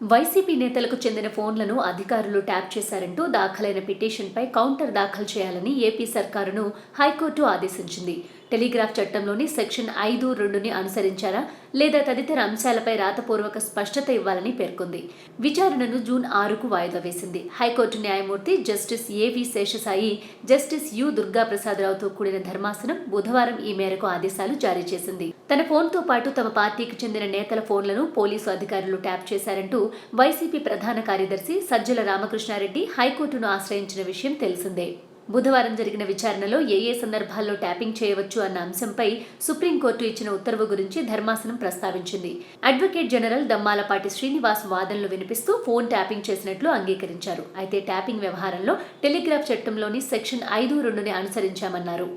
YCP నేతలకు చెందిన ఫోన్లను అధికారులు ట్యాప్ చేశారంటూ దాఖలైన పిటిషన్పై కౌంటర్ దాఖలు చేయాలని ఏపీ సర్కారును హైకోర్టు ఆదేశించింది. టెలిగ్రాఫ్ చట్టంలోని సెక్షన్ 5(2)ని అనుసరించారా లేదా తదితర అంశాలపై రాతపూర్వక స్పష్టత ఇవ్వాలని పేర్కొంది. విచారణను జూన్ 6కు వాయిదా వేసింది. హైకోర్టు న్యాయమూర్తి జస్టిస్ ఏవి శేషసాయి, జస్టిస్ యు దుర్గాప్రసాదరావుతో కూడిన ధర్మాసనం బుధవారం ఈ మేరకు ఆదేశాలు జారీ చేసింది. తన ఫోన్తో పాటు తమ పార్టీకి చెందిన నేతల ఫోన్లను పోలీసు అధికారులు ట్యాప్ చేశారంటూ వైసీపీ ప్రధాన కార్యదర్శి సజ్జల రామకృష్ణారెడ్డి హైకోర్టును ఆశ్రయించిన విషయం తెలిసిందే. బుధవారం జరిగిన విచారణలో ఏ సందర్భాల్లో ట్యాపింగ్ చేయవచ్చు అన్న అంశంపై సుప్రీంకోర్టు ఇచ్చిన ఉత్తర్వు గురించి ధర్మాసనం ప్రస్తావించింది. అడ్వకేట్ జనరల్ దమ్మాలపాటి శ్రీనివాస్ వాదనలు వినిపిస్తూ ఫోన్ ట్యాపింగ్ చేసినట్లు అంగీకరించారు. అయితే ట్యాపింగ్ వ్యవహారంలో టెలిగ్రాఫ్ చట్టంలోని సెక్షన్ 5(2)ని అనుసరించామన్నారు.